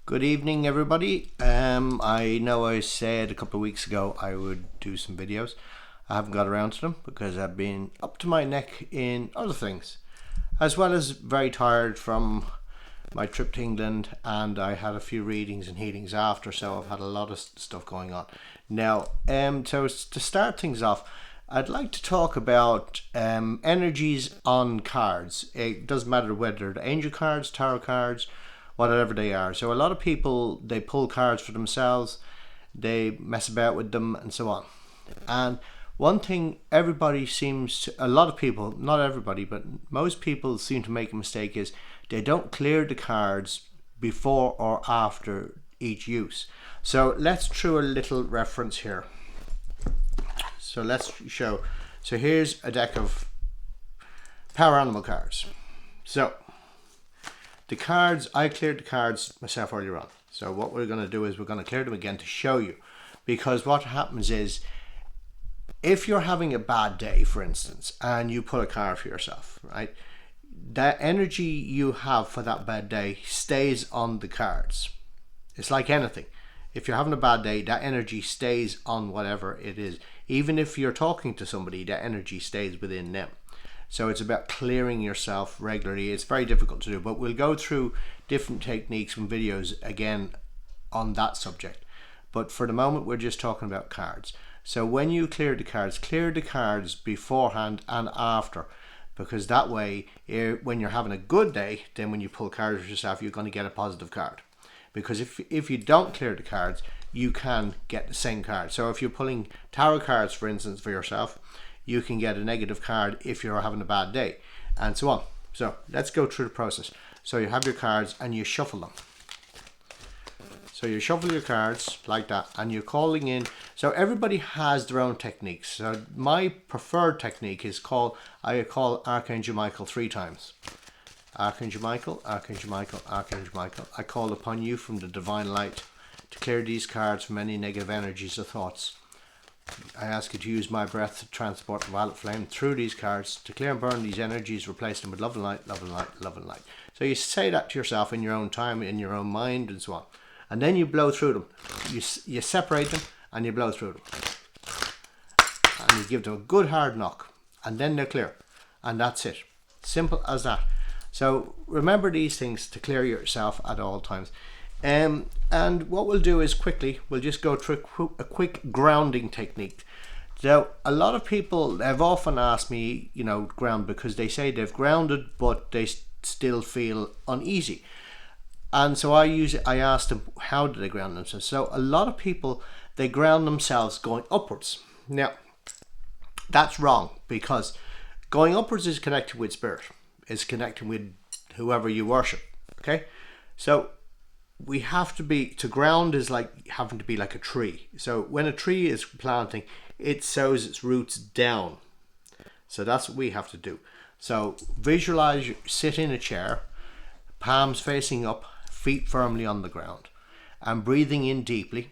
Good evening, everybody. I know I said a couple of weeks ago I would do some videos. I haven't got around to them because I've been up to my neck in other things, as well as very tired from my trip to England, and I had a few readings and healings after, so I've had a lot of stuff going on. Now, so to start things off, I'd like to talk about energies on cards. It doesn't matter whether they're angel cards, tarot cards, whatever they are. So a lot of people, they pull cards for themselves, they mess about with them and so on. And one thing everybody seems to, a lot of people, not everybody, but most people seem to make a mistake is they don't clear the cards before or after each use. So let's throw a little reference here. So let's show. So here's a deck of power animal cards. So the cards, I cleared the cards myself earlier on. So what we're going to do is we're going to clear them again to show you. Because what happens is, if you're having a bad day, for instance, and you pull a card for yourself, right? That energy you have for that bad day stays on the cards. It's like anything. If you're having a bad day, that energy stays on whatever it is. Even if you're talking to somebody, that energy stays within them. So it's about clearing yourself regularly. It's very difficult to do, but we'll go through different techniques and videos again on that subject. But for the moment, we're just talking about cards. So when you clear the cards beforehand and after, because that way, when you're having a good day, then when you pull cards for yourself, you're going to get a positive card. Because if you don't clear the cards, you can get the same card. So if you're pulling tarot cards, for instance, for yourself, you can get a negative card if you're having a bad day, and so on. So let's go through the process. So you have your cards and you shuffle them. So you shuffle your cards like that, and you're calling in. So everybody has their own techniques. So my preferred technique is I call Archangel Michael 3 times. Archangel Michael, Archangel Michael, Archangel Michael, I call upon you from the divine light to clear these cards from any negative energies or thoughts. I ask you to use my breath to transport the violet flame through these cards to clear and burn these energies, replace them with love and light, love and light, love and light. So you say that to yourself in your own time, in your own mind, and so on. And then you blow through them. You separate them and you blow through them. And you give them a good hard knock. And then they're clear. And that's it. Simple as that. So remember these things to clear yourself at all times. And what we'll do is we'll just go through a quick grounding technique. So a lot of people have often asked me, ground, because they say they've grounded, but they still feel uneasy. And so I asked them, how do they ground themselves? So a lot of people, they ground themselves going upwards. Now, that's wrong, because going upwards is connected with spirit. It's connected with whoever you worship. Okay? So we have to ground is like having to be like a tree. So when a tree is planting, it sows its roots down. So that's what we have to do. So visualize, sit in a chair, palms facing up, feet firmly on the ground, and breathing in deeply.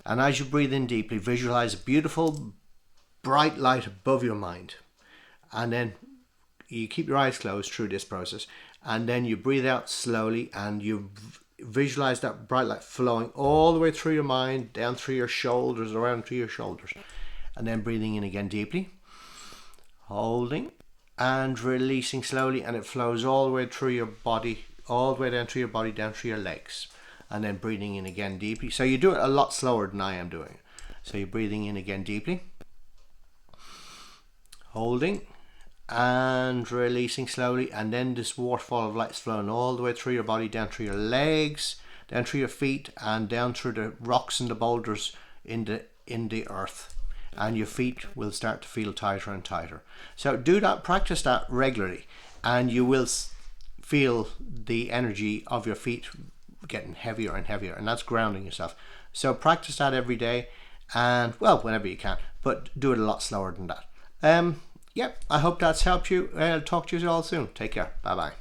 And as you breathe in deeply, visualize a beautiful bright light above your mind. And then you keep your eyes closed through this process, and then you breathe out slowly, and you visualize that bright light flowing all the way through your mind, down through your shoulders, around through your shoulders, and then breathing in again deeply, holding and releasing slowly, and it flows all the way through your body, all the way down through your body, down through your legs, and then breathing in again deeply. So you do it a lot slower than I am doing. So you're breathing in again deeply, holding and releasing slowly, and then this waterfall of light is flowing all the way through your body, down through your legs, down through your feet, and down through the rocks and the boulders in the earth, and your feet will start to feel tighter and tighter. So do that, practice that regularly, and you will feel the energy of your feet getting heavier and heavier, and that's grounding yourself. So practice that every day, and whenever you can, but do it a lot slower than that. Yep, I hope that's helped you. I'll talk to you all soon. Take care. Bye bye.